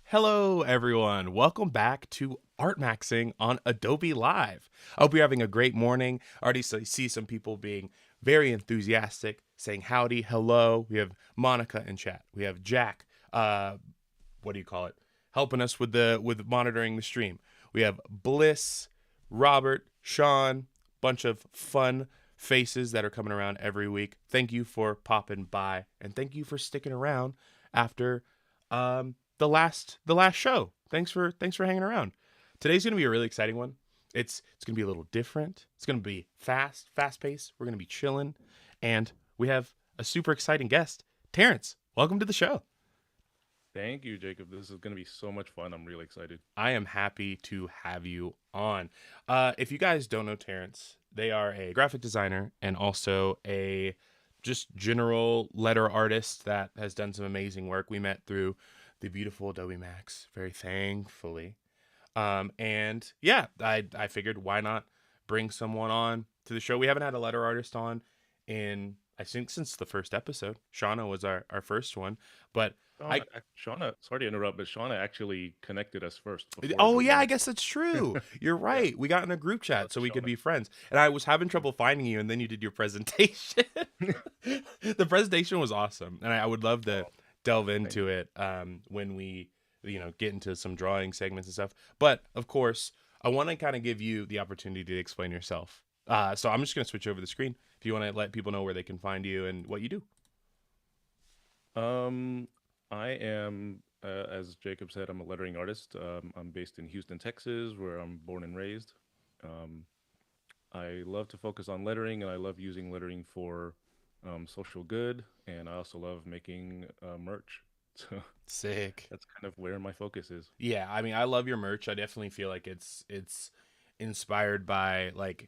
Hello, everyone. Welcome back to Art Maxing on Adobe Live. I hope you're having a great morning. I already see some people being very enthusiastic, saying howdy, hello. We have Monica in chat. We have Jack, helping us with monitoring the stream. We have Bliss, Robert, Sean, bunch of fun faces that are coming around every week. Thank you for popping by, and thank you for sticking around after the last show. Thanks for hanging around. Today's gonna be a really exciting one. It's gonna be a little different. It's gonna be fast paced. We're gonna be chilling, and we have a super exciting guest, Terrence. Welcome to the show. Thank you, Jacob. This is going to be so much fun. I'm really excited. I am happy to have you on. If you guys don't know Terrence, they are a graphic designer and also a just general letter artist that has done some amazing work. We met through the beautiful Adobe Max, very thankfully. And yeah, I figured why not bring someone on to the show. We haven't had a letter artist on in, I think, since the first episode. Shauna was our first one, but Shauna, sorry to interrupt, but Shauna actually connected us first. Oh yeah, I guess that's true. You're right. Yeah. We got in a group chat so we could be friends. And I was having trouble finding you, and then you did your presentation. The presentation was awesome, and I would love to delve into it when we get into some drawing segments and stuff. But of course, I want to kind of give you the opportunity to explain yourself. So I'm just going to switch over the screen if you want to let people know where they can find you and what you do. I am, as Jacob said, I'm a lettering artist. I'm based in Houston, Texas, where I'm born and raised. I love to focus on lettering, and I love using lettering for social good, and I also love making merch. So sick. That's kind of where my focus is. Yeah, I mean, I love your merch. I definitely feel like it's inspired by like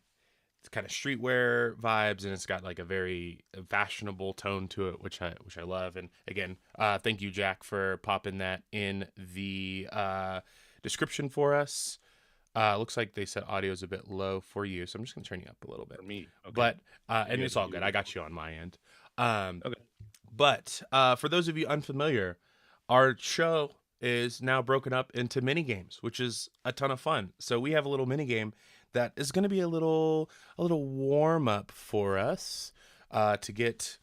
kind of streetwear vibes, and it's got like a very fashionable tone to it, which I love. And again, thank you, Jack, for popping that in the description for us. Looks like they said audio is a bit low for you, so I'm just gonna turn you up a little bit. For me, okay. But and it's all good. I got you on my end. Okay. But for those of you unfamiliar, our show is now broken up into mini games, which is a ton of fun. So we have a little mini game that is going to be a little warm up for us to get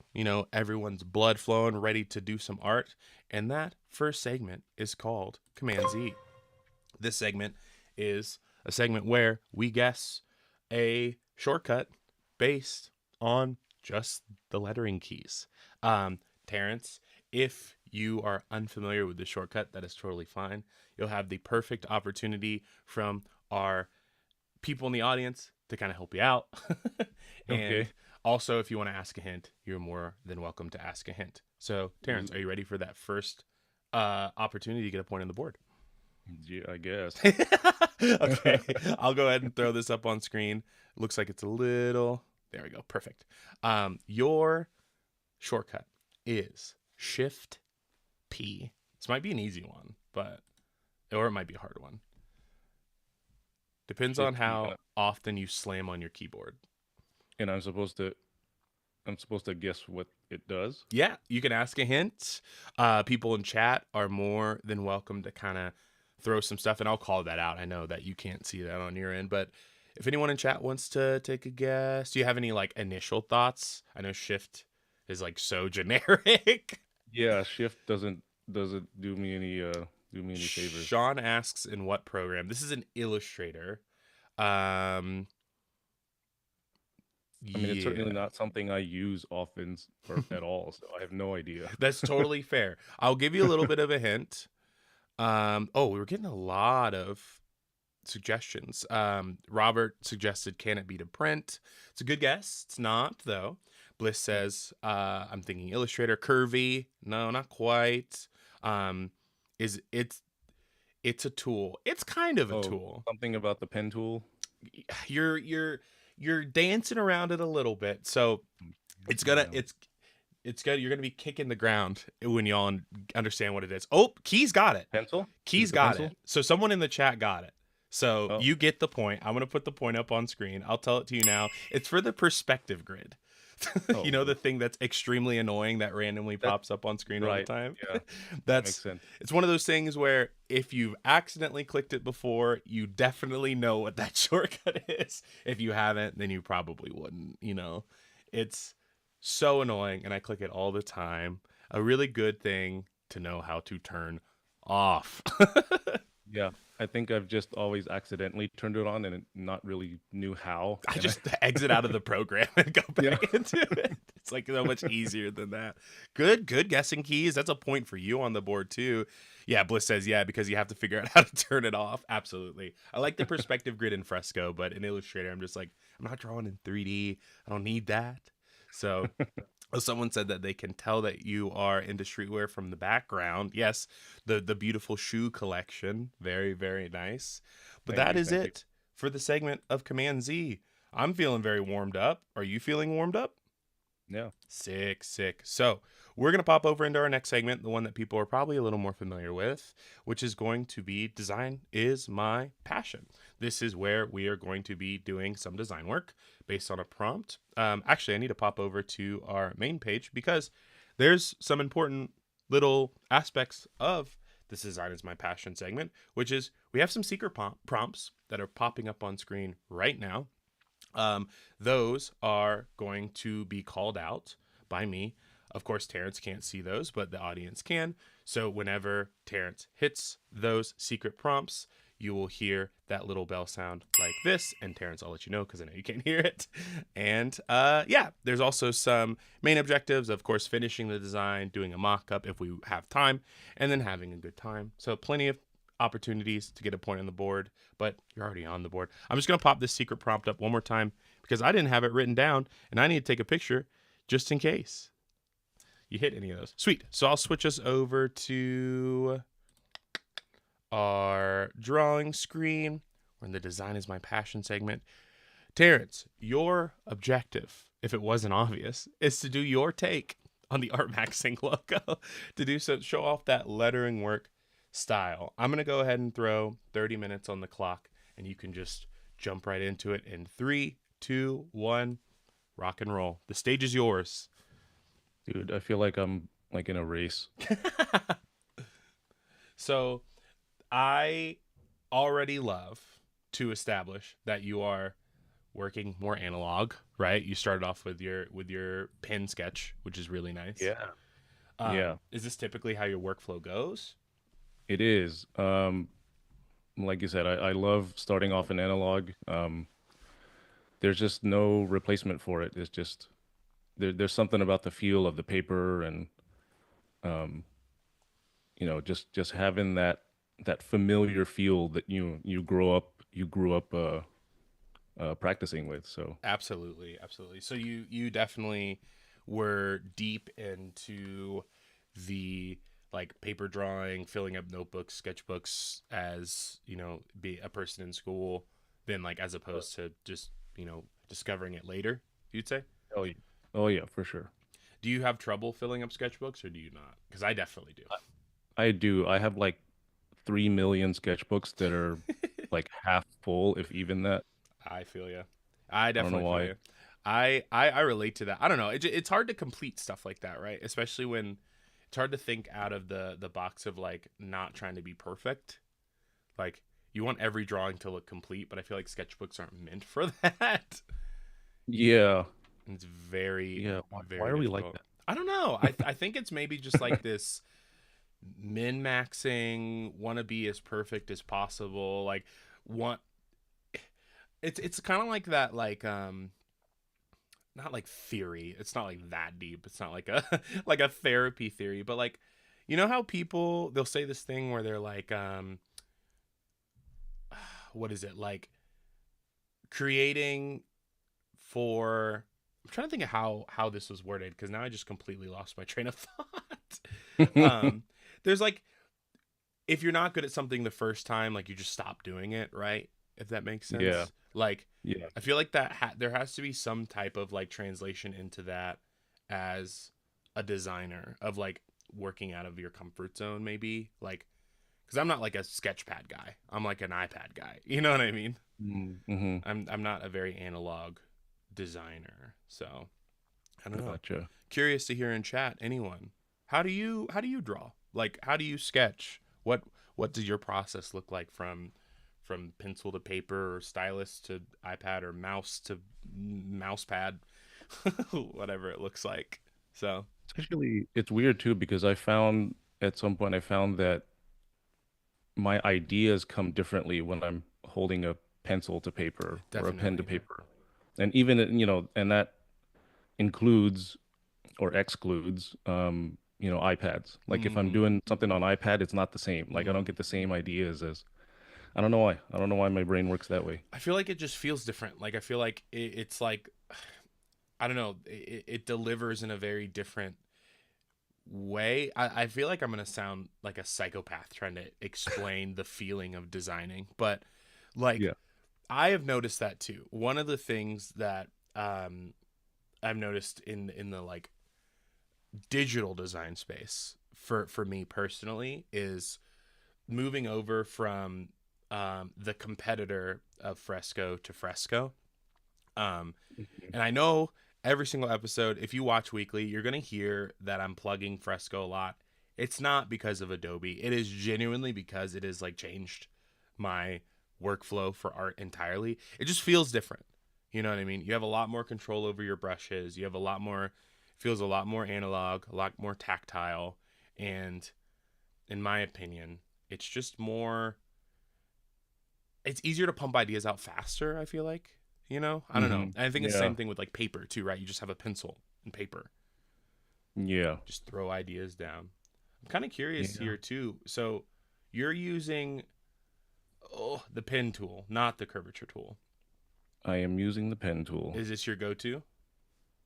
everyone's blood flowing, ready to do some art. And that first segment is called Cmd-z. This segment is a segment where we guess a shortcut based on just the lettering keys. Terrence, if you are unfamiliar with the shortcut, that is totally fine. You'll have the perfect opportunity from our people in the audience to kind of help you out. And okay. Also, if you want to ask a hint, you're more than welcome to ask a hint. So, Terrence, are you ready for that first opportunity to get a point on the board? Yeah, I guess. Okay, I'll go ahead and throw this up on screen. Looks like it's a little... There we go. Perfect. Your shortcut is Shift P. This might be an easy one, or it might be a hard one. Depends on how often you slam on your keyboard. And I'm supposed to guess what it does? Yeah, you can ask a hint. People in chat are more than welcome to kind of throw some stuff, and I'll call that out. I know that you can't see that on your end, but if anyone in chat wants to take a guess, do you have any like initial thoughts? I know Shift is like so generic. Yeah, Shift doesn't do me any favors. Sean asks, in what program? This is an Illustrator. I mean, it's certainly not something I use often or at all, so I have no idea. That's totally fair. I'll give you a little bit of a hint. We were getting a lot of suggestions. Robert suggested, can it be to print? It's a good guess. It's not, though. Bliss says, I'm thinking Illustrator. Curvy. No, not quite. It's a tool. It's kind of a tool. Something about the pen tool. You're dancing around it a little bit. So it's It's good. You're gonna be kicking the ground when y'all understand what it is. Oh, Keys got it. Pencil? Is Keys it the got pencil? it. So someone in the chat got it. So Oh, you get the point. I'm gonna put the point up on screen. I'll tell it to you now. It's for the perspective grid. You oh, know, the thing that's extremely annoying that randomly that pops up on screen all the right. time. Yeah, that makes That's sense. it's one of those things where if you've accidentally clicked it before, you definitely know what that shortcut is. If you haven't, then you probably wouldn't, you know. It's so annoying and I click it all the time. A really good thing to know how to turn off. Yeah, I think I've just always accidentally turned it on and not really knew how. I And I just exit out of the program and go yeah, back into it. It's like so much easier than that. Good guessing, Keys. That's a point for you on the board too. Yeah, Bliss says yeah because you have to figure out how to turn it off. Absolutely. I like the perspective grid in Fresco, but in Illustrator, I'm just like I'm not drawing in 3D. I don't need that. So someone said that they can tell that you are into streetwear from the background. Yes, the beautiful shoe collection, very nice. But thank that you, is thank you. it for the segment of Command Z. I'm feeling very warmed up. Are you feeling warmed up? Yeah, Sick. So we're going to pop over into our next segment, the one that people are probably a little more familiar with, which is going to be Design is My Passion. This is where we are going to be doing some design work based on a prompt. Actually, I need to pop over to our main page because there's some important little aspects of this Design is My Passion segment, which is we have some secret prompts that are popping up on screen right now. um, those are going to be called out by me. Of course, Terrence can't see those, but the audience can. So whenever Terrence hits those secret prompts, you will hear that little bell sound like this. And Terrence, I'll let you know because I know you can't hear it. And yeah, there's also some main objectives, of course, finishing the design, doing a mock-up if we have time, and then having a good time. So plenty of opportunities to get a point on the board, but you're already on the board. I'm just going to pop this secret prompt up one more time because I didn't have it written down and I need to take a picture just in case you hit any of those. Sweet. So I'll switch us over to our drawing screen. We're in the Design is My Passion segment. Terrence, your objective, if it wasn't obvious, is to do your take on the Art Maxing logo. To do so, show off that lettering work style. I'm going to go ahead and throw 30 minutes on the clock, and you can just jump right into it in 3, 2, 1, rock and roll. The stage is yours. dude, I feel like I'm like in a race. So I already love to establish that you are working more analog, right? You started off with your pen sketch, which is really nice. Yeah, yeah, Is this typically how your workflow goes? it is. Like you said, I love starting off in analog. There's just no replacement for it. It's just there's something about the feel of the paper and um, just having that familiar feel that you grew up practicing with. So Absolutely. So you definitely were deep into the like paper drawing, filling up notebooks, sketchbooks as, you know, be a person in school, then like as opposed to just, you know, discovering it later, you'd say? oh yeah, oh yeah, for sure. Do you have trouble filling up sketchbooks or do you not? Because I definitely do. I do. I have like 3 million sketchbooks that are like half full, if even that. I feel you. I I don't know definitely feel why. you. I relate to that. I don't know. It's hard to complete stuff like that, right? Especially when it's hard to think out of the box of like not trying to be perfect. Like you want every drawing to look complete, but I feel like sketchbooks aren't meant for that. Yeah, It's very yeah. Why very are we like difficult. that? I don't know. I think it's maybe just like this min maxing, want to be as perfect as possible. Like want it's kind of like that like not like theory. It's not like that deep. It's not like a like a therapy theory, but like you know how people they'll say this thing where they're like what is it? Like creating for I'm trying to think of how this was worded because now I just completely lost my train of thought. um there's like if you're not good at something the first time, like you just stop doing it, right? If that makes Yeah, sense. Like yeah, I feel like that there has to be some type of like translation into that as a designer of like working out of your comfort zone, maybe like because I'm not like a sketchpad guy. I'm like an iPad guy. You know what I mean? Mm-hmm. I'm not a very analog designer, so I don't know. Gotcha. Curious to hear in chat. Anyone? How do you draw? Like how do you sketch? What does your process look like from pencil to paper or stylus to iPad or mouse to mouse pad, whatever it looks like. So It's weird too because I found at some point I found that my ideas come differently when I'm holding a pencil to paper or a pen to definitely, paper. And even, and that includes or excludes, iPads. Like if I'm mm, doing something on iPad, it's not the same. Like I don't mm. get the same ideas as, I don't know why. I don't know why my brain works that way. I feel like it just feels different. Like I feel like it's like I don't know. It delivers in a very different way. I feel like I'm gonna sound like a psychopath trying to explain the feeling of designing, but like Yeah. I have noticed that too. One of the things that I've noticed in the like digital design space for me personally is moving over from the competitor of Fresco to Fresco. Um, Mhm. and I know every single episode, if you watch weekly, you're gonna hear that I'm plugging Fresco a lot. It's not because of Adobe. It is genuinely because it has like changed my workflow for art entirely. It just feels different. You know what I mean? You have a lot more control over your brushes. You have a lot more feels a lot more analog, a lot more tactile, and in my opinion, it's just more it's easier to pump ideas out faster, I feel like. You know? I don't know. Mhm. And I think it's the Yeah. same thing with like paper too, right? You just have a pencil and paper. Yeah. Just throw ideas down. I'm kind of curious Yeah. here too. So you're using the pen tool, not the curvature tool. I am using the pen tool. Is this your go-to?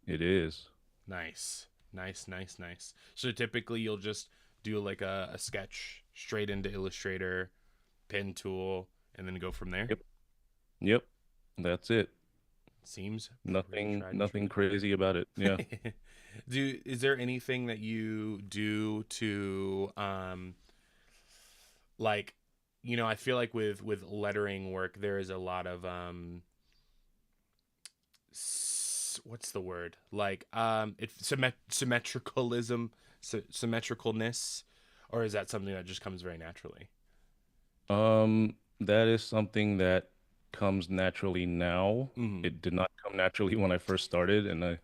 It is. Nice. Nice, nice, nice. So typically you'll just do like a sketch straight into Illustrator, pen tool, and then go from there. Yep. Yep. That's it. Seems pretty Nothing, tried and nothing true. crazy about it. Yeah. Is there anything that you do to like I feel like with lettering work there is a lot of what's the word? Like symmetricalism, symmetricalness, or is that something that just comes very naturally? That is something that comes naturally now. Mhm. It did not come naturally when I first started, and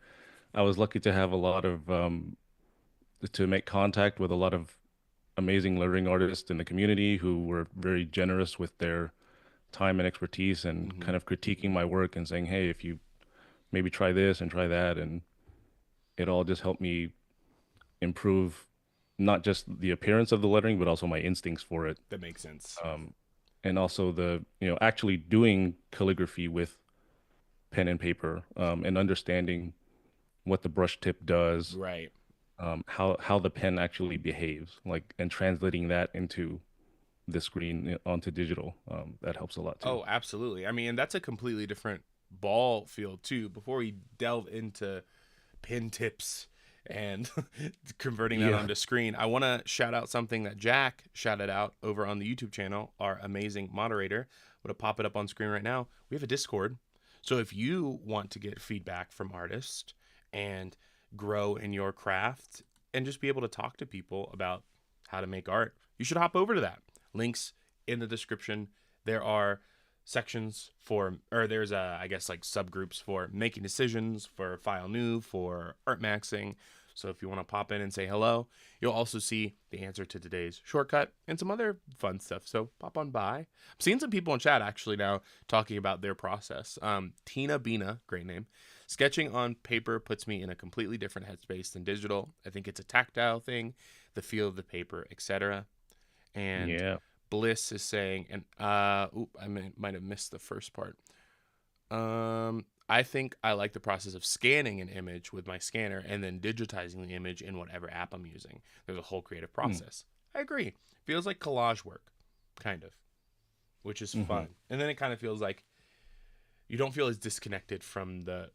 I was lucky to have a lot of to make contact with a lot of amazing lettering artists in the community who were very generous with their time and expertise and Mhm. kind of critiquing my work and saying, "Hey, if you maybe try this and try that," and it all just helped me improve not just the appearance of the lettering, but also my instincts for it. That makes sense. Um, and also actually doing calligraphy with pen and paper, and understanding what the brush tip does, Right. how the pen actually behaves, like, and translating that into the screen, onto digital. That helps a lot too. Oh, absolutely. I mean, that's a completely different ball field too. Before we delve into pin tips and converting that Yeah. onto screen, I want to shout out something that Jack shouted out over on the YouTube channel, our amazing moderator. I'm going to pop it up on screen right now. We have a Discord. So if you want to get feedback from artists and grow in your craft and just be able to talk to people about how to make art, you should hop over to that. Links in the description. There are sections for, or there's I guess like subgroups for making decisions, for file new, for art maxing. So if you want to pop in and say hello, you'll also see the answer to today's shortcut and some other fun stuff. So pop on by. I'm seeing some people in chat actually now talking about their process. Tina Bina, great name. Sketching on paper puts me in a completely different headspace than digital. I think it's a tactile thing, the feel of the paper, etc. And Yeah. Bliss is saying, and might have missed the first part. I think I like the process of scanning an image with my scanner and then digitizing the image in whatever app I'm using. There's a whole creative Mm. process. I agree. Feels like collage work, kind of, which is Hmm. fun. And then it kind of feels like you don't feel as disconnected from the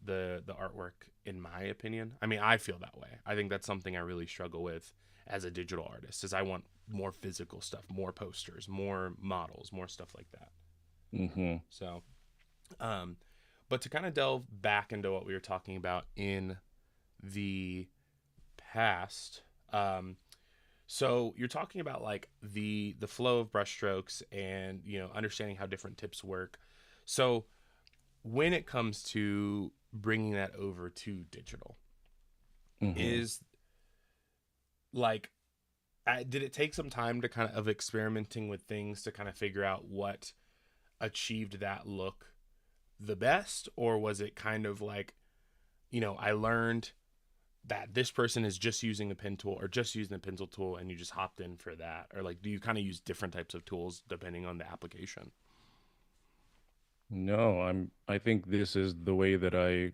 artwork, in my opinion. I mean, I feel that way. I think that's something I really struggle with as a digital artist, is I want more physical stuff, more posters, more models, more stuff like that. Hmm. So um but to kind of delve back into what we were talking about in the past, so you're talking about like the flow of brushstrokes and, you know, understanding how different tips work. So when it comes to bringing that over to digital, Hmm. is like, did it take some time to kind of experimenting with things to kind of figure out what achieved that look the best, or was it kind of like, you know, I learned that this person is just using a pen tool or just using a pencil tool and you just hopped in for that, or like do you kind of use different types of tools depending on the application? No, I think this is the way that I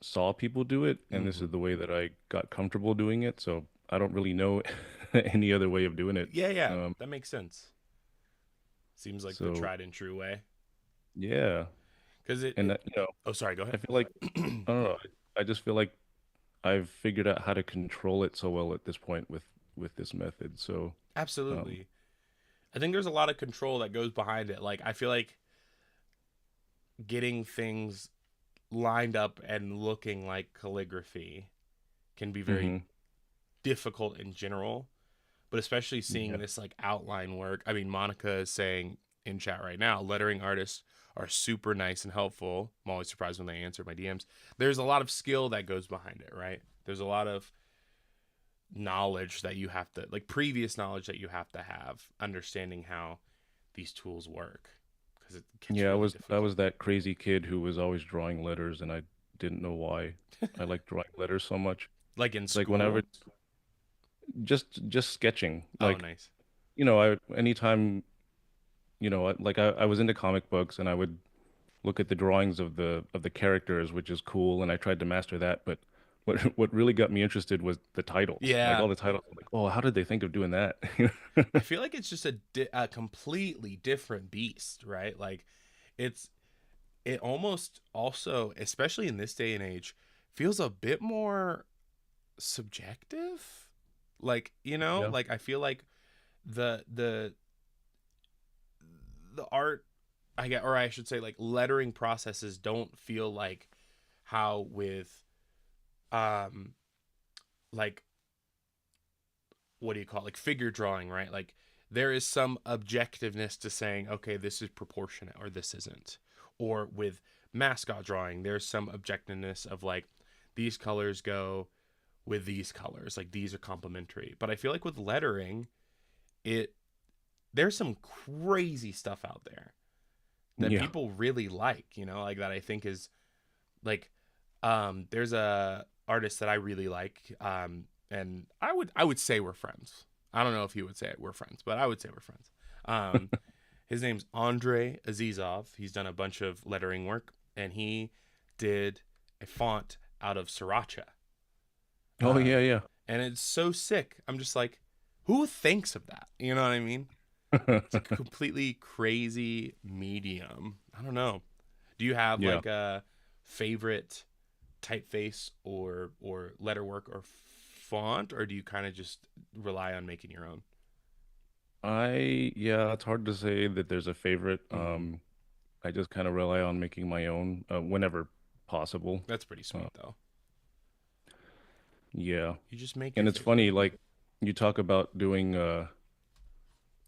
saw people do it, and this Mm-hmm. is the way that I got comfortable doing it. So I don't really know any other way of doing it. Yeah, yeah, Um, that makes sense. Seems like the so tried and true way. yeah, Because and that, oh, sorry, go I ahead. feel like I don't know. I just feel like I've figured out how to control it so well at this point with this method. So um, Absolutely. I think there's a lot of control that goes behind it. Like, I feel like getting things lined up and looking like calligraphy can be very mhm, difficult in general, but especially seeing yeah, this like outline work. I mean, Monica is saying in chat right now, lettering artists are super nice and helpful. I'm always surprised when they answer my DMs. There's a lot of skill that goes behind it, right? There's a lot of knowledge that you have to, like, previous knowledge that you have to have, understanding how these tools work, because it gets yeah. really I difficult. was that crazy kid who was always drawing letters, and I didn't know why I like drawing letters so much. Like in It's like whenever school. just sketching, Oh, like nice. I anytime I was into comic books, and I would look at the drawings of the characters, which is cool, and I tried to master that. But what really got me interested was the titles. Like Yeah, all the titles, I'm like, oh, how did they think of doing that? I feel like it's just a completely different beast, right? Like, it's it almost also, especially in this day and age, feels a bit more subjective. Like, you know, Yeah. like I feel like the the the art, I get, or I should say, like, lettering processes don't feel like how with um like, what do you call it? Like figure drawing, right? Like, there is some objectiveness to saying, okay, this is proportionate or this isn't. Or with mascot drawing, there's some objectiveness of like, these colors go with these colors, like these are complementary. But I feel like with lettering, it there's some crazy stuff out there that Yeah. people really like, you know, like that I think is like, there's a artist that I really like, and I would say we're friends. I don't know if he would say it, we're friends, but I would say we're friends. Um, his name's Andre Azizov. He's done a bunch of lettering work, and he did a font out of sriracha. Oh yeah, Um, yeah. and it's so sick. I'm just like, who thinks of that? You know what I mean? It's a completely crazy medium. I don't know. Do you have Yeah. like a favorite typeface or letterwork or font, or do you kind of just rely on making your own? Yeah, it's hard to say that there's a favorite. Mm-hmm. I just kind of rely on making my own whenever possible. That's pretty Uh, sweet though. yeah. You just make your And it's favorite. funny, like you talk about doing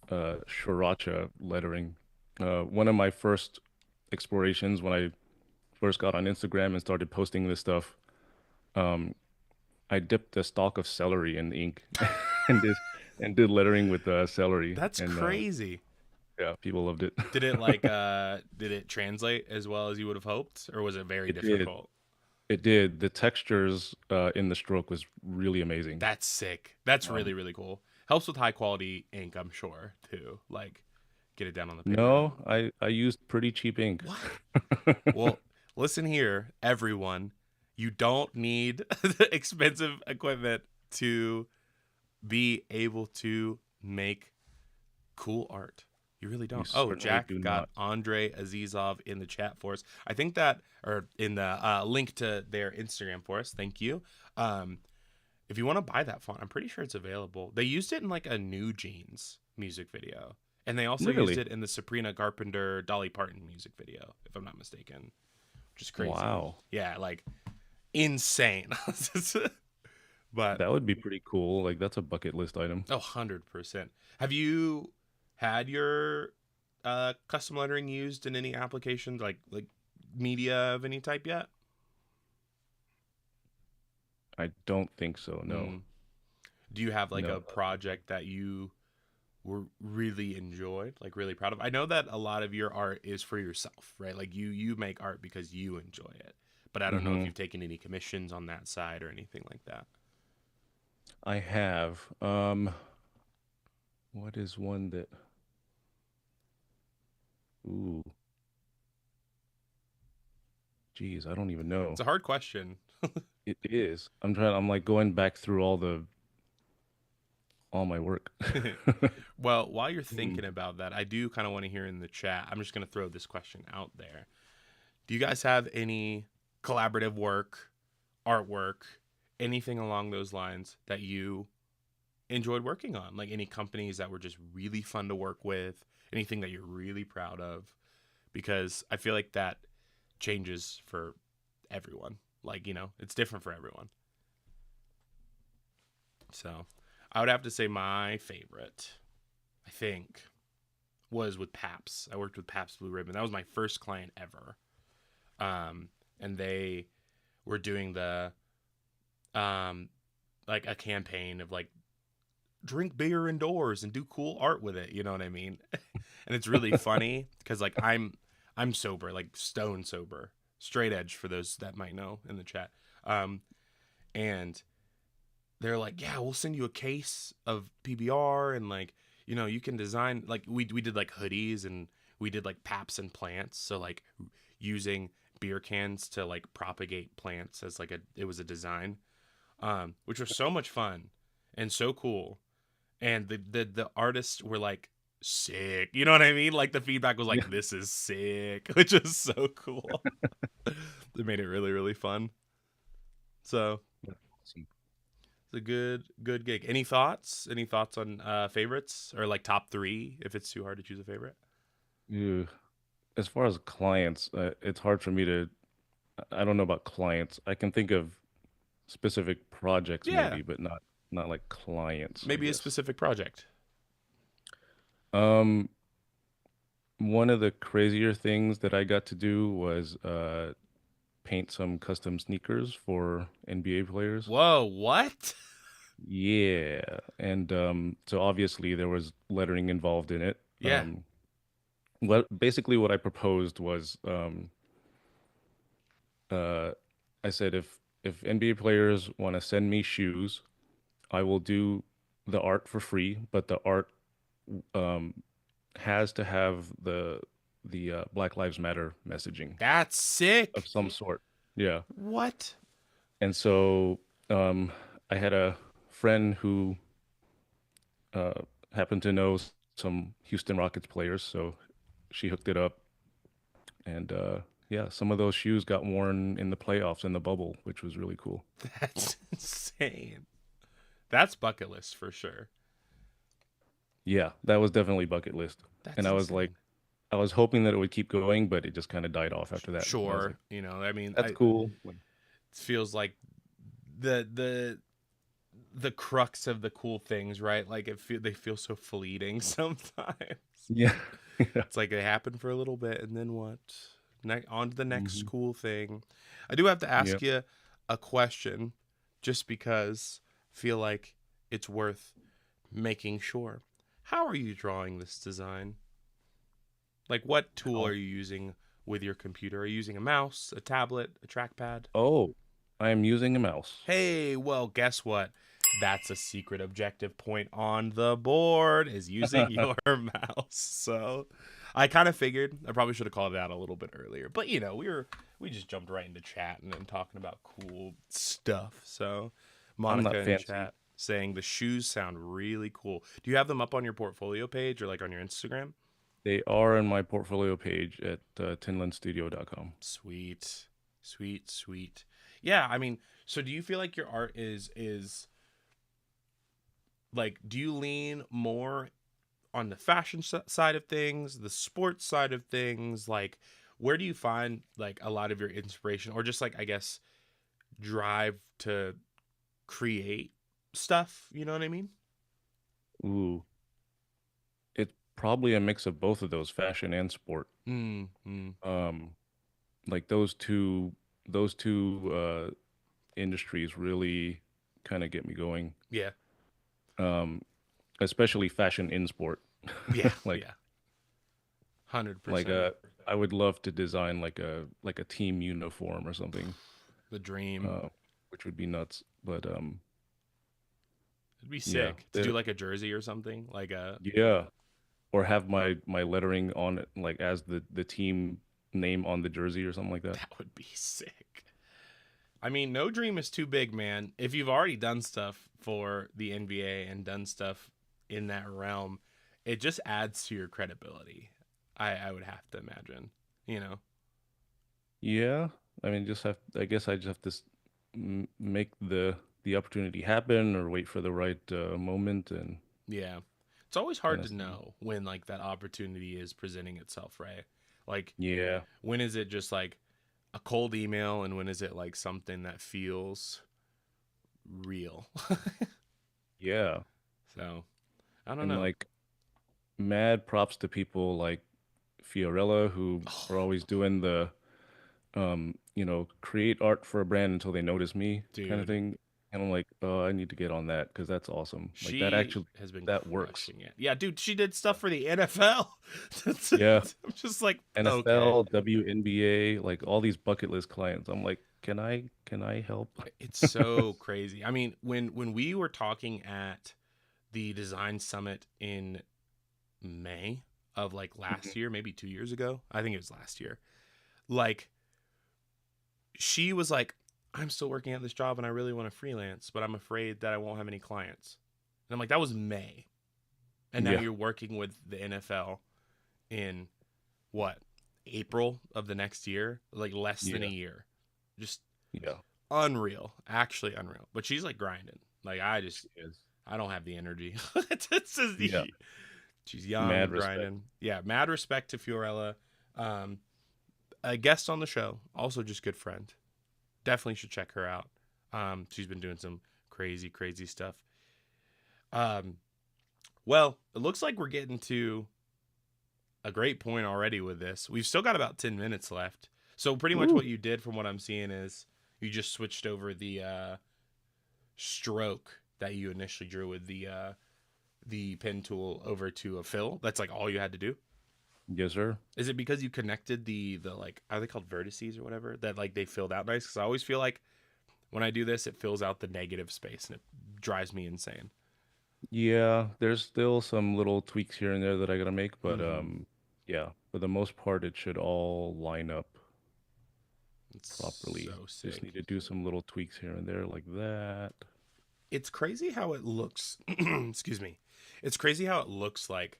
sriracha lettering. One of my first explorations when I first got on Instagram and started posting this stuff, um, I dipped a stalk of celery in ink and did lettering with celery, That's and crazy. yeah, people loved it. Did it translate as well as you would have hoped, or was it very It did. difficult? It did. The textures in the stroke was really amazing. That's sick. That's Um, really, really cool. Helps with high quality ink, I'm sure, too. Like, get it down on the paper. no, I used pretty cheap ink. What? Well, listen here, everyone. You don't need expensive equipment to be able to make cool art. You really You don't. Oh, certainly Jack do got not. Andre Azizov in the chat for us. I think that, or in the link to their Instagram for us. Thank you. Um, if you want to buy that font, I'm pretty sure it's available. They used it in like a New Jeans music video, and they also used Really? it in the Sabrina Carpenter Dolly Parton music video, if I'm not mistaken, which is crazy. Wow. Yeah, like insane. But That would be pretty cool. Like that's a bucket list item. 100%. Have you had your custom lettering used in any applications like media of any type yet? I don't think so. No. Mm. Do you have like No. a project that you were really enjoyed, like really proud of? I know that a lot of your art is for yourself, right? Like you make art because you enjoy it. But I don't know if Hmm. you've taken any commissions on that side or anything like that. I have. What is one that? Ooh, geez, I don't even It's know. a hard question. It is. I'm trying. I'm like going back through all my work. Well, while you're Hmm. thinking about that, I do kind of want to hear in the chat. I'm just going to throw this question out there. Do you guys have any collaborative work, artwork, anything along those lines that you enjoyed working on? Like any companies that were just really fun to work with, anything that you're really proud of? Because I feel like that changes for everyone. Like, it's different for everyone. So I would have to say my favorite, I think, was with Paps. I worked with Paps Blue Ribbon. That was my first client ever. And they were doing the um like a campaign of like drink beer indoors and do cool art with it, you know what I mean? And it's really funny because like I'm sober, like stone sober, straight edge for those that might know in the chat. um and they're like, yeah, we'll send you a case of PBR, and like, you can design, like we did like hoodies, and we did like paps and plants, so like using beer cans to like propagate plants as like it was a design, which was so much fun and so cool. And the artists were like sick, you know what I mean? Like the feedback was Yeah. like, this is sick, which is so cool. It made it really really fun. So That's awesome. it's a good gig. Any thoughts on favorites, or like top three if it's too hard to choose a favorite? Ew. As far as clients, it's hard for me to. I don't know about clients. I can think of specific projects Yeah, maybe, but not like clients, I maybe a guess. specific project. Um, One of the crazier things that I got to do was paint some custom sneakers for NBA players. Whoa, what? Yeah, and so obviously there was lettering involved in it. Yeah, Basically what I proposed was uh, I said if NBA players want to send me shoes, I will do the art for free, but the art um, has to have the Black Lives Matter messaging that's of sick. some sort. Yeah. What? And so um, I had a friend who uh, happened to know some Houston Rockets players, so she hooked it up. And yeah, some of those shoes got worn in the playoffs in the bubble, which was really cool. That's insane. That's bucket list for sure. Yeah, that was definitely bucket list. That's And insane. I was hoping that it would keep going, but it just kind of died off after that. And I was like, Sure, I mean, that's cool. Like, it feels like the the the crux of the cool things, right? Like they feel so fleeting sometimes. yeah. Yeah. It's like they happen for a little bit, and then what? On to the next Hmm. cool thing. I do have to Yeah. ask you a question, just because I feel like it's worth making sure. How are you drawing this design? Like, what tool are How? you using with your computer? Are you using a mouse, a tablet, a trackpad? Oh, I am using a mouse. Hey, well, guess what? That's a secret objective point on the board, is using your mouse. So I kind of figured I probably should have called it out a little bit earlier. But we just jumped right into chat and then talking about cool stuff. So I'm Monica not in fancy. chat saying the shoes sound really cool. Do you have them up on your portfolio page or like on your Instagram? They are in my portfolio page at tinlunstudio.com. Sweet, sweet, sweet. Yeah, I mean, so do you feel like your art is like, do you lean more on the fashion side of things, the sports side of things? Like, where do you find like a lot of your inspiration, or just like, I guess, drive to create stuff? You know what I mean? Ooh, it's probably a mix of both of those, fashion and sport. Mm-hmm. Um, like those two industries really kind of get me going. Yeah, Um, Especially fashion in sport. yeah, Like yeah. 100%. like I would love to design like a team uniform or something. The dream. Uh, which would be nuts. But It'd be yeah, sick to do like a jersey or something. Like a yeah, or have my lettering on it like as the team name on the jersey or something like that. that would be sick. I mean, no dream is too big, man. If you've already done stuff for the NBA and done stuff in that realm, it just adds to your credibility. I would have to imagine, you know. Yeah, I mean, just have I guess I just have to make the opportunity happen or wait for the right moment and Yeah. It's always kind hard of to see. know when like that opportunity is presenting itself, right? Like Yeah, when is it just like a cold email and when is it like something that feels real? yeah, So, I don't and know. like mad props to people like Fiorella who are Oh, always doing the create art for a brand until they notice me kind of dude. thing. And I'm like, oh, I need to get on that because that's awesome. Like that She actually has been that works. crushing it. Yeah, dude, she did stuff for the NFL. Yeah. I'm just like, okay. NFL, WNBA, like all these bucket list clients. I'm like, can I help? It's so crazy. I mean, when we were talking at the design summit in May of like last Mhm. year, maybe 2 years ago. I think it was last year. Like she was like, I'm still working at this job and I really want to freelance, but I'm afraid that I won't have any clients. And I'm like, that was May. And now Yeah. you're working with the NFL in what, April of the next year, like less than a Yeah. year. Just Yeah. unreal, actually unreal. But she's like grinding. Like She is. I don't have the energy. It's just- Yeah. she's young, Mad respect. grinding. Yeah, mad respect to Fiorella. Um, a guest on the show, also just good friend. Definitely should check her out. She's been doing some crazy, crazy stuff. Um, well, it looks like we're getting to a great point already with this. We've still got about 10 minutes left. So pretty much Woo. what you did from what I'm seeing is you just switched over the stroke that you initially drew with the pen tool over to a fill. That's like all you had to do. Yes, sir. Is it because you connected the like, are they called vertices or whatever, that like they filled out nice? Because I always feel like when I do this, it fills out the negative space and it drives me insane. Yeah, there's still some little tweaks here and there that I gotta make, but Mm-hmm. yeah, for the most part, it should all line up It's properly. so Just sick. need to do some little tweaks here and there like that. It's crazy how it looks. Excuse me. It's crazy how it looks like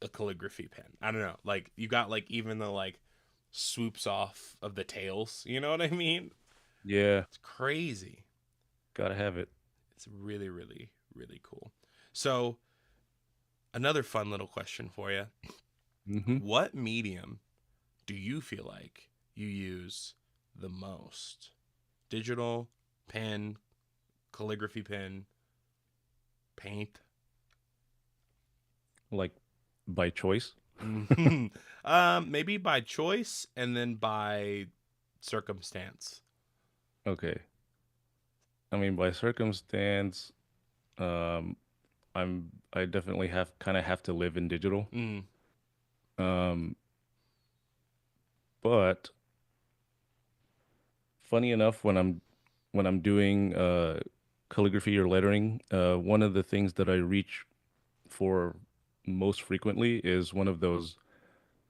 a calligraphy pen. I don't know. Like you got like even the like swoops off of the tails. You know what I mean? Yeah, It's crazy. gotta have it. It's really, really, really cool. So another fun little question for you. Hmm. What medium do you feel like you use the most? Digital, pen, calligraphy pen, paint? Like by choice. Maybe by choice and then by circumstance. Okay. I mean, by circumstance, um, I definitely have to live in digital. Mm. Um, but funny enough, when I'm doing calligraphy or lettering, one of the things that I reach for most frequently is one of those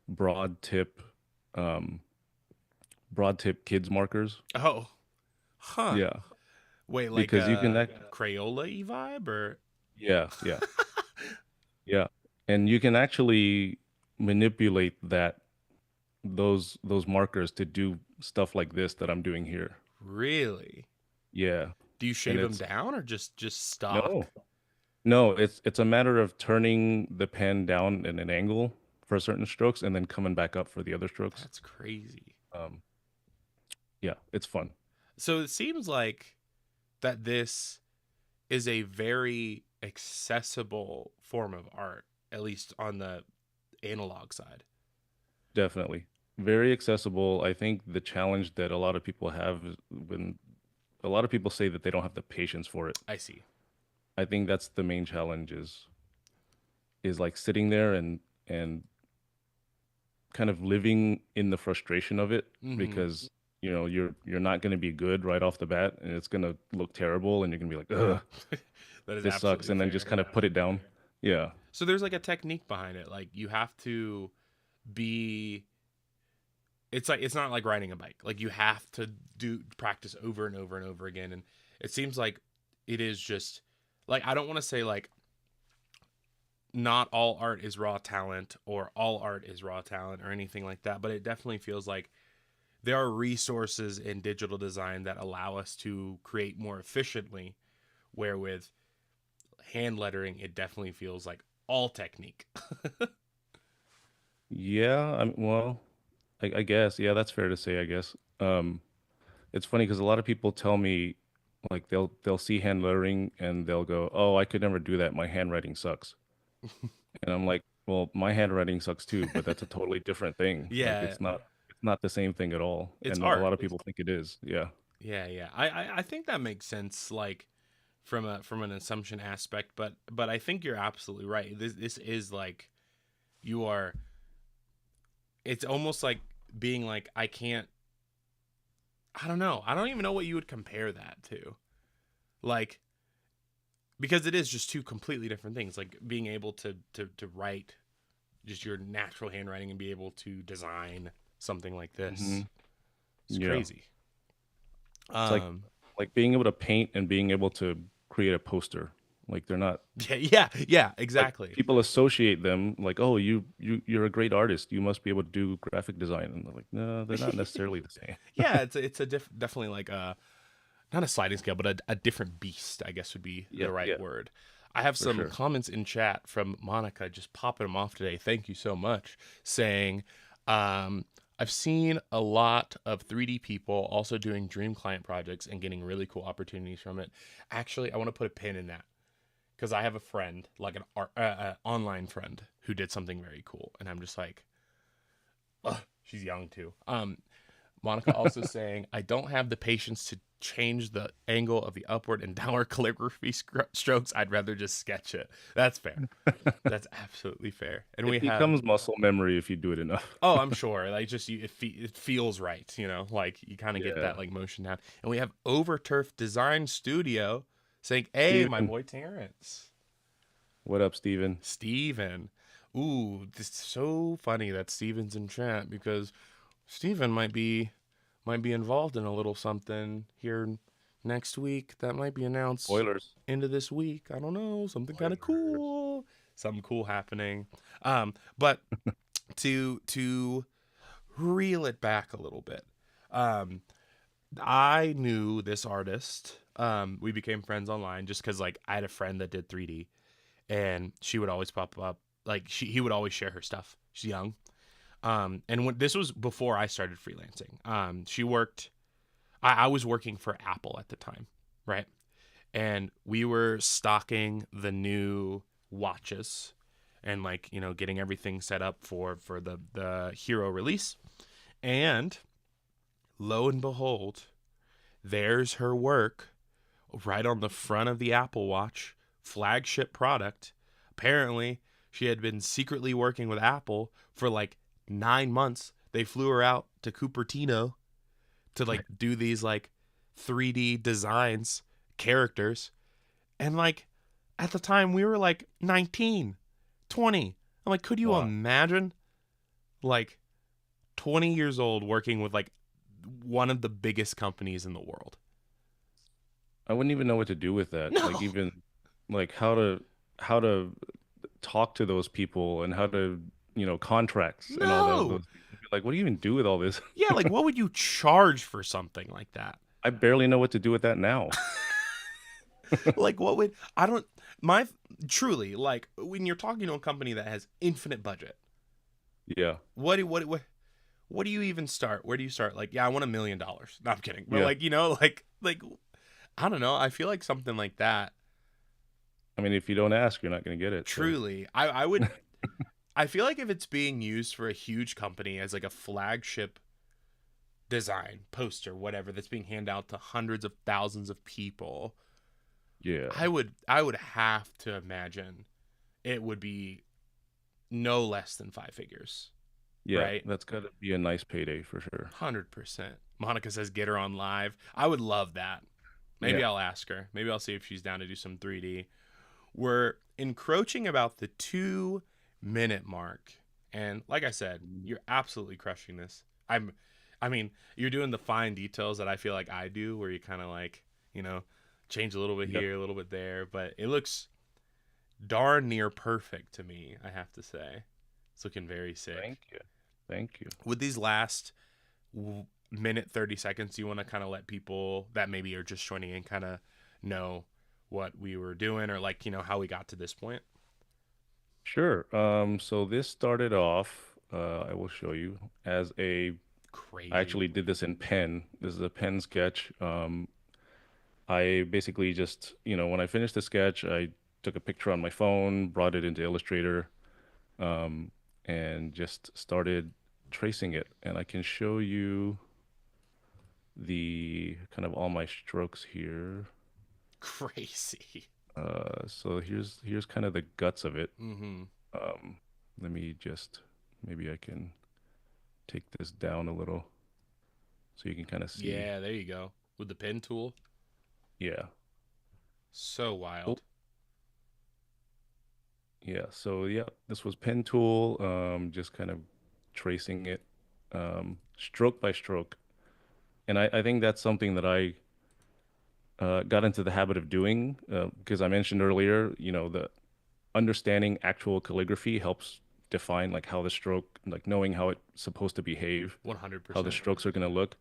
broad tip, um, broad tip kids markers. Oh, huh. Yeah, Wait, like because you can a act. Crayola vibe or? Yeah, yeah, yeah. And you can actually manipulate those markers to do stuff like this that I'm doing here. Really? Yeah. Do you And shave them it's down or just no. stock? No, it's a matter of turning the pen down in an angle for certain strokes and then coming back up for the other strokes. That's crazy. Um, yeah, it's fun. So it seems like that this is a very accessible form of art, at least on the analog side. Definitely. Very accessible. I think the challenge that a lot of people have is when a lot of people say that they don't have the patience for it. I see. I think that's the main challenge is like sitting there and kind of living in the frustration of it Mm-hmm. because you're not going to be good right off the bat and it's going to look terrible and you're going to be like, ugh, That is this sucks, absolutely and then just fair. kind of put it down. Yeah. So there's like a technique behind it. Like you have to be it's like it's not like riding a bike. Like you have to do practice over and over and over again. And it seems like it is just like I don't want to say like not all art is raw talent or all art is raw talent or anything like that, but it definitely feels like there are resources in digital design that allow us to create more efficiently, where with hand lettering it definitely feels like all technique. Yeah, well, I guess, yeah, that's fair to say, I guess. It's funny because a lot of people tell me like they'll see hand lettering and they'll go, "Oh, I could never do that. My handwriting sucks." And I'm like, "Well, my handwriting sucks too, but that's a totally different thing. Like Yeah, it's not the same thing at all." it's And a art. lot of people think it is. Yeah. Yeah, yeah. I think that makes sense. Like from an assumption aspect, but I think you're absolutely right. This is like you are. It's almost like being like I can't. I don't know. I don't even know what you would compare that to. Like because it is just two completely different things. Like being able to write just your natural handwriting and be able to design something like Hmm. this. It's Yeah. crazy. It's Um. like being able to paint and being able to create a poster. Like they're not Yeah. Yeah. Yeah. like Exactly. people associate them like, oh, you're a great artist. You must be able to do graphic design. And they're like, no, they're not necessarily the same. Yeah. It's a definitely like a not a sliding scale, but a different beast, I guess would be Yeah, the right yeah, word. I have for some sure. comments in chat from Monica, just popping them off today. Thank you so much. Saying, um, I've seen a lot of 3D people also doing dream client projects and getting really cool opportunities from it. Actually, I want to put a pin in that because I have a friend, like an online friend, who did something very cool, and I'm just like, ugh, she's young too. Monica also saying, I don't have the patience to change the angle of the upward and downward calligraphy strokes. I'd rather just sketch it. That's fair. That's absolutely fair. And we It have, becomes muscle memory if you do it enough. oh, I'm sure. Like, just it feels right, you know, like you kind of get that Yeah. like motion down. And we have Overturf Design Studio saying, hey, my Steven. boy Terrence. What up, Steven? Steven. Ooh, this is so funny that Steven's in chat because Steven might be involved in a little something here next week that might be announced Spoilers. into this week. I don't know, something kind of Spoilers. cool, something cool happening. But to reel it back a little bit, um, I knew this artist. We became friends online just because like I had a friend that did 3D, and she would always pop up. Like he would always share her stuff. She's young. And when this was before I started freelancing, she worked. I was working for Apple at the time, right? And we were stocking the new watches and like getting everything set up for the Hero release. And lo and behold, there's her work right on the front of the Apple Watch, flagship product. Apparently, she had been secretly working with Apple for like 9 months. They flew her out to Cupertino to like do these like 3D designs, characters. And like at the time, we were like 19, 20. I'm like, could you Wow. imagine like 20 years old working with like one of the biggest companies in the world? I wouldn't even know what to do with that. Like No. even like how to talk to those people and how to, contracts and all No. those things. I'd be like, what do you even do with all this? Yeah, like what would you charge for something like that? I barely know what to do with that now. Like what would I don't my truly like when you're talking to a company that has infinite budget, Yeah. what do you even start? Where do you start? Like, yeah, I want $1 million. No, I'm kidding. But Yeah. like, like I don't know. I feel like something like that. I mean, if you don't ask, you're not going to get it. So, Truly, I would. I feel like if it's being used for a huge company as like a flagship design poster, whatever, that's being handed out to hundreds of thousands of people, yeah. I would have to imagine it would be no less than five figures, Yeah. right? That's got to be a nice payday for sure. 100%. Monica says get her on live. I would love that. Maybe Yeah. I'll ask her. Maybe I'll see if she's down to do some 3D. We're encroaching about the 2 minute mark. And like I said, you're absolutely crushing this. I mean, you're doing the fine details that I feel like I do, where you kind of like, change a little bit Yeah. here, a little bit there, but it looks darn near perfect to me, I have to say. It's looking very sick. Thank you. Thank you. With these last minute 30 seconds, you want to kind of let people that maybe are just joining in kind of know what we were doing, or like, how we got to this point? Sure. So this started off, I will show you as I Crazy. actually did this in pen. This is a pen sketch. I basically just, when I finished the sketch, I took a picture on my phone, brought it into Illustrator, um, and just started tracing it. And I can show you the kind of all my strokes here. Crazy. So here's kind of the guts of it. Mm-hmm. Um, Let me just maybe I can take this down a little so you can kind of see. Yeah, there you go. With the pen tool. Yeah. So Oh, wild. yeah. So yeah, this was pen tool, just kind of tracing it, stroke by stroke. And I think that's something that I got into the habit of doing because I mentioned earlier, the understanding actual calligraphy helps define like how the stroke, like knowing how it's supposed to behave, how the 100%. strokes are going to look.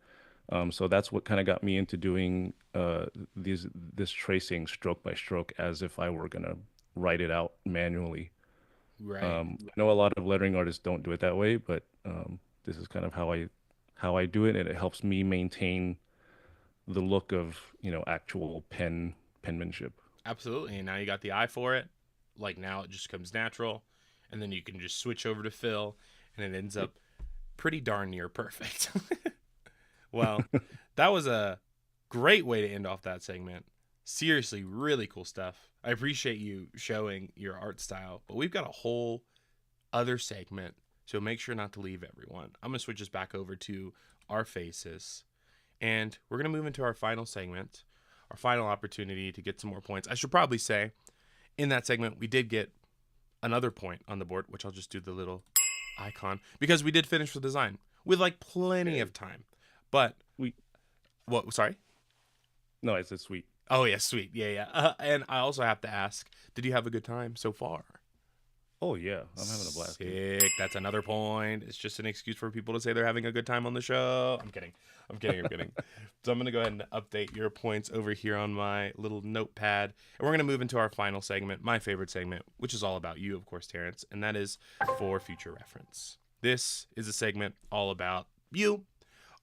So that's what kind of got me into doing this tracing stroke by stroke as if I were going to write it out manually. Right. I know a lot of lettering artists don't do it that way, but this is kind of how I do it, and it helps me maintain the look of, actual penmanship. Absolutely. And now you got the eye for it. Like now it just comes natural. And then you can just switch over to fill and it ends Yep. up pretty darn near perfect. Well, that was a great way to end off that segment. Seriously, really cool stuff. I appreciate you showing your art style, but we've got a whole other segment, so make sure not to leave everyone. I'm going to switch us back over to our faces, and we're going to move into our final segment, our final opportunity to get some more points. I should probably say in that segment, we did get another point on the board, which I'll just do the little icon because we did finish the design with like plenty Okay. of time. But Sweet. what? Sorry. No, it's sweet. Oh yeah, sweet. Yeah, yeah. And I also have to ask, did you have a good time so far? Oh yeah, I'm having a blast, dude. Sick. That's another point. It's just an excuse for people to say they're having a good time on the show. I'm kidding. I'm kidding. I'm kidding. So I'm going to go ahead and update your points over here on my little notepad. And we're going to move into our final segment, my favorite segment, which is all about you, of course, Terrence. And that is for future reference. This is a segment all about you,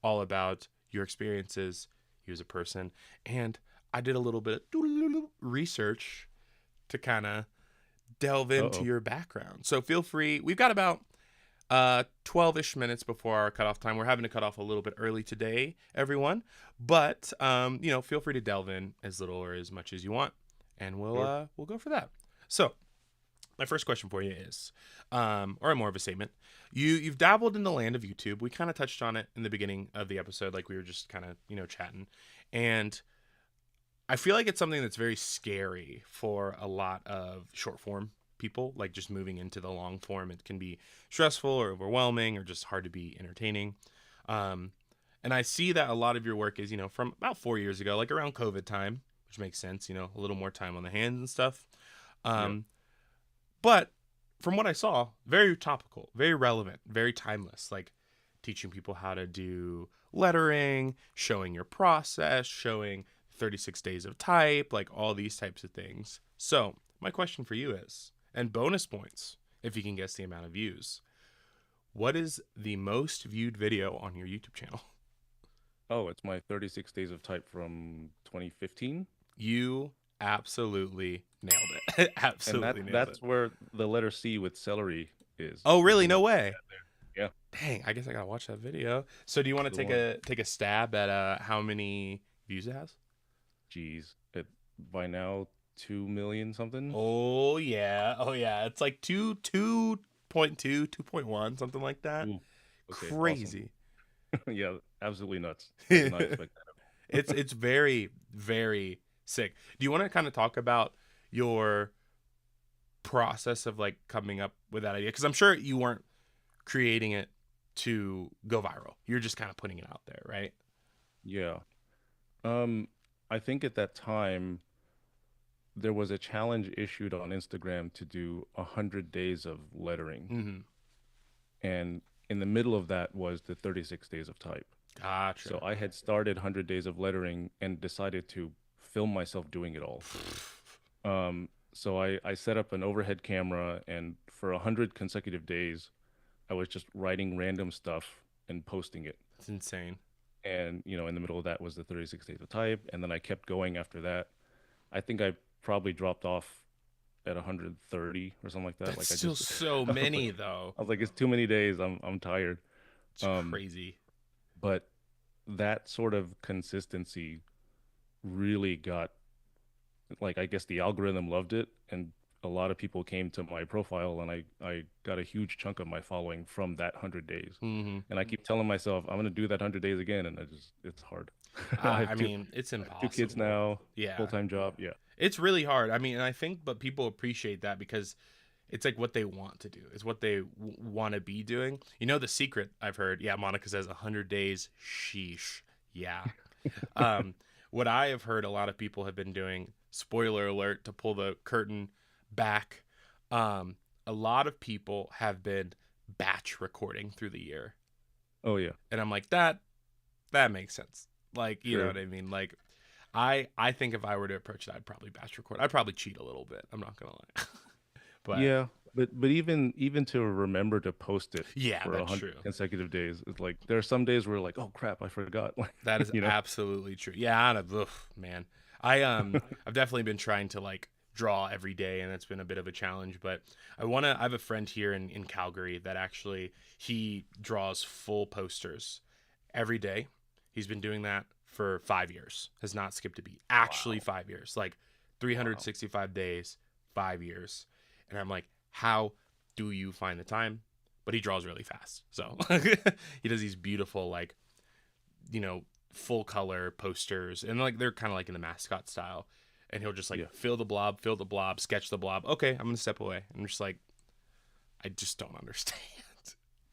all about your experiences, you as a person. And I did a little bit of research to kind of delve into Uh-oh. your background. So feel free. We've got about 12-ish minutes before our cutoff time. We're having to cut off a little bit early today, everyone. But feel free to delve in as little or as much as you want, and Sure. we'll go for that. So my first question for you is, or more of a statement. You've dabbled in the land of YouTube. We kind of touched on it in the beginning of the episode, like we were just kind of chatting, and I feel like it's something that's very scary for a lot of short form people, like just moving into the long form. It can be stressful or overwhelming or just hard to be entertaining. Um, and I see that a lot of your work is, from about 4 years ago, like around COVID time, which makes sense, a little more time on the hands and stuff. Yeah. Um, but from what I saw, very topical, very relevant, very timeless. Like teaching people how to do lettering, showing your process, showing 36 days of type, like all these types of things. So, my question for you is, and bonus points if you can guess the amount of views, what is the most viewed video on your YouTube channel? Oh, it's my 36 days of type from 2015. You absolutely nailed it. And Absolutely nailed it. that's where the letter C with celery is. Oh, It's really? in No way. yeah, Dang, I guess I gotta watch that video. So, do you want to the take one. a stab at how many views it has? Geez, it by now 2 million something. Oh yeah, oh yeah. It's like 2.2, 2.1, something like that. Ooh, okay, awesome. Crazy. Yeah, absolutely nuts. I did not it's expect that. it's very very sick. Do you want to kind of talk about your process of like coming up with that idea? Because I'm sure you weren't creating it to go viral. You're just kind of putting it out there, right? Yeah. Um, I think at that time there was a challenge issued on Instagram to do 100 days of lettering, Mm-hmm. and in the middle of that was the 36 days of type. So Gotcha. I had started 100 days of lettering and decided to film myself doing it all. So I set up an overhead camera, and for 100 consecutive days, I was just writing random stuff and posting it. It's insane. And, in the middle of that was the 36 days of type. And then I kept going after that. I think I probably dropped off at 130 or something like that. That's Like I still just, so I was like, many though. I was like, it's too many days. I'm tired. It's Um, crazy. but that sort of consistency really got, like, I guess the algorithm loved it, and a lot of people came to my profile, and I got a huge chunk of my following from that 100 days. Mm-hmm. And I keep telling myself I'm gonna do that 100 days again, and it's hard. I have I two mean, it's I have two kids impossible. now, Yeah. full-time job. Yeah. It's really hard. I mean, and I think, but people appreciate that because it's like what they want to do. It's what they want to be doing. You know, the secret I've heard. Yeah, Monica says 100 days. Sheesh. Yeah. Um, what I have heard a lot of people have been doing, spoiler alert, to pull the curtain back, a lot of people have been batch recording through the year. Oh yeah, And I'm like, that makes sense. Like, you know sure. what I mean? Like, I think if I were to approach it, I'd probably batch record. I'd probably cheat a little bit. I'm not gonna lie, but Yeah, but even to remember to post it yeah, for a that's hundred true. consecutive days, it's like there are some days where like, oh crap, I forgot. Like, That is you know. absolutely true. Yeah, man. I've definitely been trying to like draw every day, and it's been a bit of a challenge. But I have a friend here in Calgary that actually he draws full posters every day. He's been doing that for 5 years. Has not skipped a beat. Actually, Wow, 5 years. Like wow. 365 days, 5 years. And I'm like, how do you find the time? But he draws really fast. So he does these beautiful, like, you know, full color posters. And like they're kind of like in the mascot style. And he'll just like Yeah, fill the blob, sketch the blob. Okay, I'm going to step away. I'm just like, I just don't understand.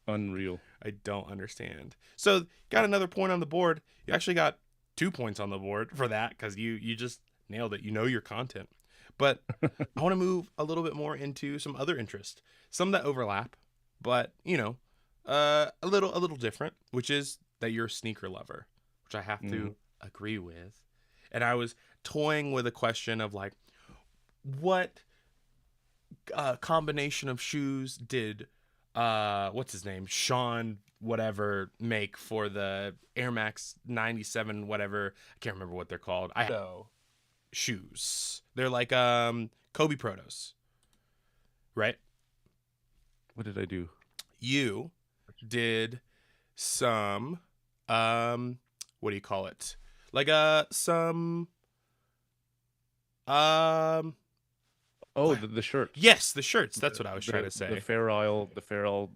unreal. I don't understand. So got another point on the board. You actually got 2 points on the board for that because you just nailed it. You know your content. But I want to move a little bit more into some other interest, some that overlap, but a little different, which is that you're a sneaker lover, which I have Hmm. to agree with. And I was toying with a question of like, what combination of shoes did what's his name, Sean whatever, make for the Air Max 97 whatever, I can't remember what they're called. I know shoes, they're like Kobe Protos, right? What did I do? You did some what do you call it, like some um Oh, the shirts. yes, the shirts, that's The what I was trying the to the say. Fair Isle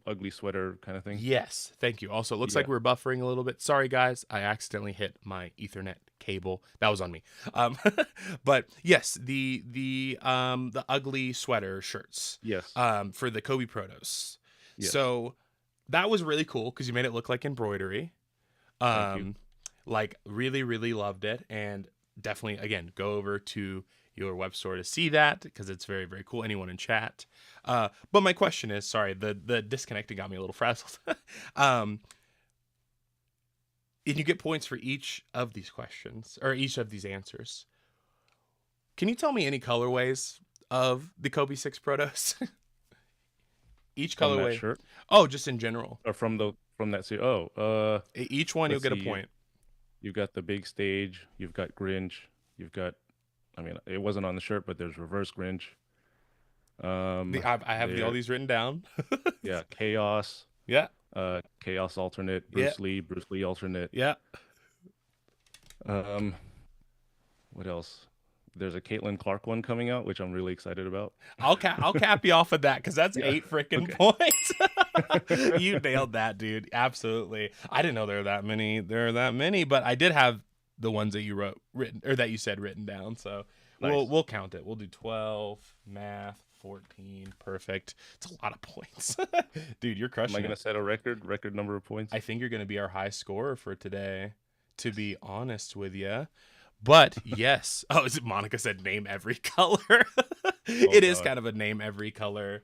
ugly sweater kind of thing. Yes, thank you. Also, it looks like Yeah. we're buffering a little bit. Sorry, guys. I accidentally hit my Ethernet cable. That was on me. Um, but yes, the ugly sweater shirts Yes. for the Kobe Protos. Yes. So that was really cool because you made it look like embroidery. Thank you. Um, like really, really loved it, and definitely again go over to your web store to see that because it's very, very cool. Anyone in chat. But my question is, sorry, the disconnecting got me a little frazzled. And you get points for each of these questions or each of these answers. Can you tell me any colorways of the Kobe 6 Protos? Each From that colorway. shirt Oh, just in general. or from that series? Each one you'll Let's get a see. point. You've got the big stage. You've got Grinch. You've got, I mean, it wasn't on the shirt, but there's reverse Grinch. I have all There, these written down. yeah, Chaos. Yeah, Chaos alternate. yeah, Bruce Lee alternate. yeah. Um, what else? There's a Caitlin Clark one coming out, which I'm really excited about. I'll cap you off with that because that's Yeah. 8 freaking Okay. points. You nailed that, dude. Absolutely. I didn't know there were that many. But I did have the ones that you that you said written down. So Nice. we'll count it. We'll do 12, math, 14. Perfect. It's a lot of points, dude. You're Am crushing I gonna it. set a record number of points? I think you're gonna be our high scorer for today. To be honest with you. But yes. Oh, is it Monica said name every color? It is God. kind of a name every color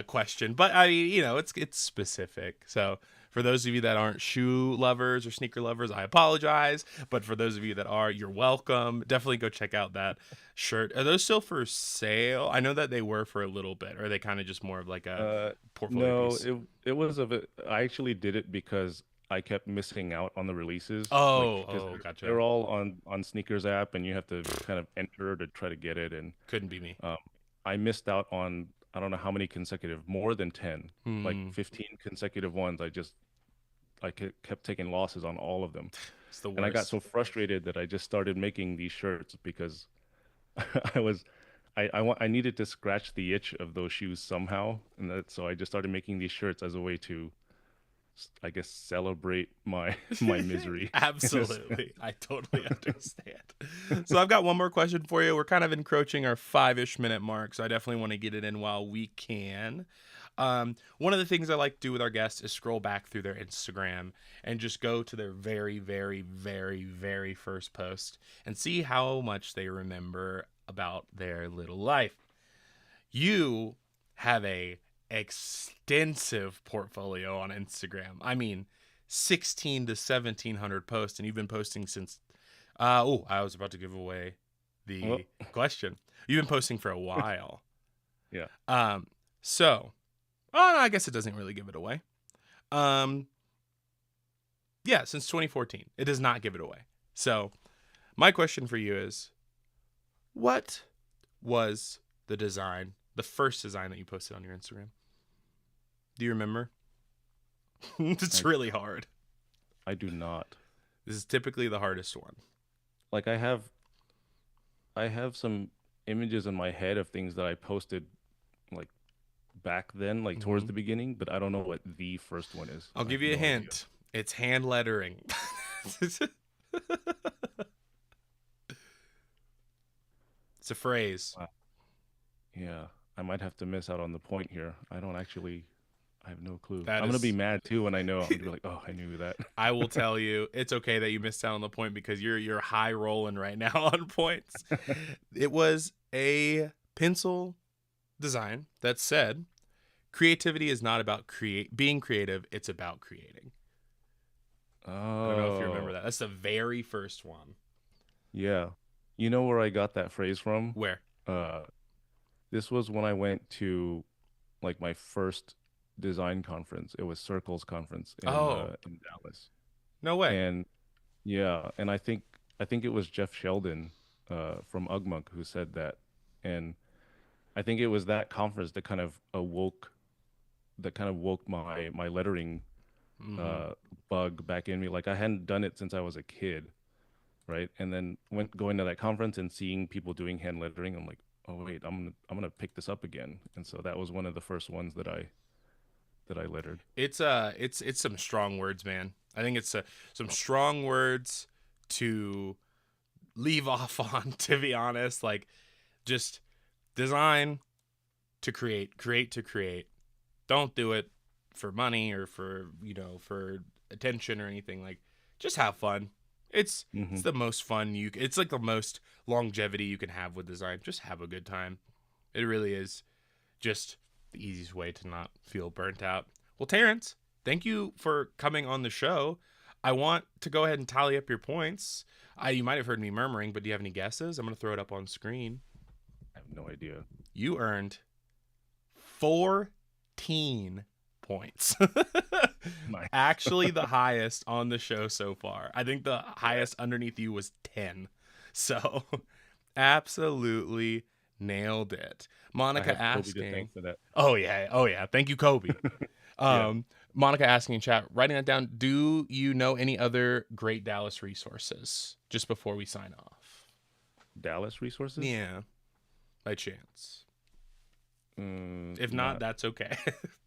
question. But I mean, it's specific. So for those of you that aren't shoe lovers or sneaker lovers, I apologize. But for those of you that are, you're welcome. Definitely go check out that shirt. Are those still for sale? I know that they were for a little bit, or are they kind of just more of like a portfolio No, piece? it was of it. I actually did it because I kept missing out on the releases. Because Gotcha. they're all on Sneakers app, and you have to kind of enter to try to get it. And Couldn't be me. I missed out on, I don't know how many consecutive, more than 10, like Hmm. 15 consecutive ones. I kept taking losses on all of them, It's the worst. and I got so frustrated that I just started making these shirts because I was. I needed to scratch the itch of those shoes somehow, and so I just started making these shirts as a way to, I guess, celebrate my misery. Absolutely. I totally understand. So I've got one more question for you. We're kind of encroaching our 5-ish minute mark, so I definitely want to get it in while we can. One of the things I like to do with our guests is scroll back through their Instagram and just go to their very, very, very, very first post and see how much they remember about their little life. You have a extensive portfolio on Instagram. I mean, 16 to 1700 posts, and you've been posting since I was about to give away Well, the question. You've been posting for a while. yeah. So, no, I guess it doesn't really give it away. Yeah, since 2014. It does not give it away. So, my question for you is, what was the first design that you posted on your Instagram? Do you remember? It's I really hard. I do not. This is typically the hardest one. Like I have some images in my head of things that I posted like back then, like towards Mhm. the beginning, but I don't know what the first one is. I'll I give have you a no idea. hint. It's hand lettering. It's a phrase. Wow. Yeah, I might have to miss out on the point here. I have no clue. That I'm gonna be is, mad too when I know. I'm gonna be like, oh, I knew that. I will tell you, it's okay that you missed out on the point because you're high rolling right now on points. It was a pencil design that said, "Creativity is not about being creative; it's about creating." I don't know if you remember Oh, that. That's the very first one. yeah. You know where I got that phrase from? Where? Uh, this was when I went to like my first design conference. It was Circles conference Oh, in Dallas. no way. And yeah, and I think it was Jeff Sheldon from Ugmonk who said that. And I think it was that conference that kind of woke my lettering Hmm. uh bug back in me. Like I hadn't done it since I was a kid, right? And then went going to that conference and seeing people doing hand lettering, I'm like, oh wait, I'm gonna pick this up again. And so that was one of the first ones that I lettered. It's some strong words, man. I think it's some strong words to leave off on. To be honest, like just design to create to create. Don't do it for money or for attention or anything. Like just have fun. Hmm. It's the most fun it's like the most longevity you can have with design. Just have a good time. It really is just the easiest way to not feel burnt out. Well, Terrence, thank you for coming on the show. I want to go ahead and tally up your points. You might have heard me murmuring, but do you have any guesses? I'm going to throw it up on screen. I have no idea. You earned 14 points. Nice. Actually, the highest on the show so far. I think the Yeah, highest underneath you was 10. So, absolutely nailed it. I Monica have Kobe to asking, thank for that. oh, yeah. Oh, yeah. Thank you, Kobe. Yeah, Um, Monica asking in chat, writing that down. Do you know any other great Dallas resources just before we sign off? Dallas resources. Yeah, by chance. If not, Not. that's okay.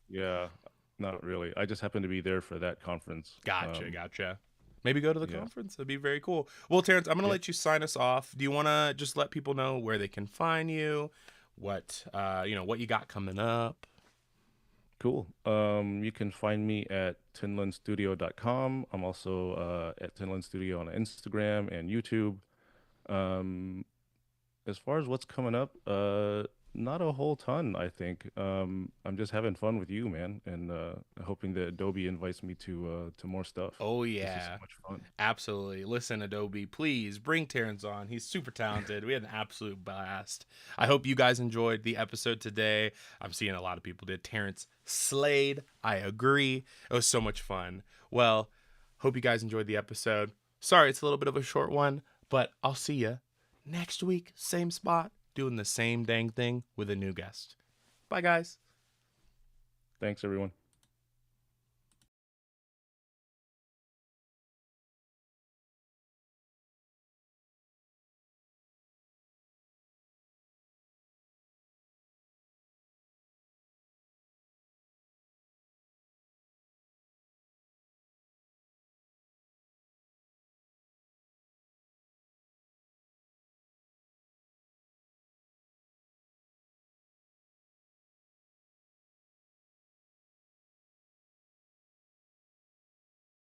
Yeah, not really. I just happened to be there for that conference. Gotcha. Maybe go to the Yeah, conference. That'd be very cool. Well, Terrence, I'm gonna yeah, let you sign us off. Do you want to just let people know where they can find you, what you got coming up? cool. You can find me at tinlunstudio.com. I'm also at Tinlun Studio on Instagram and YouTube. Um, as far as what's coming up, not a whole ton, I think. I'm just having fun with you, man, and hoping that Adobe invites me to more stuff. Oh This is so yeah, much fun. absolutely. Listen, Adobe, please bring Terrence on. He's super talented. We had an absolute blast. I hope you guys enjoyed the episode today. I'm seeing a lot of people did. Terrence slayed. I agree. It was so much fun. Well, hope you guys enjoyed the episode. Sorry, it's a little bit of a short one, but I'll see you next week, same spot, doing the same dang thing with a new guest. Bye, guys. Thanks, everyone.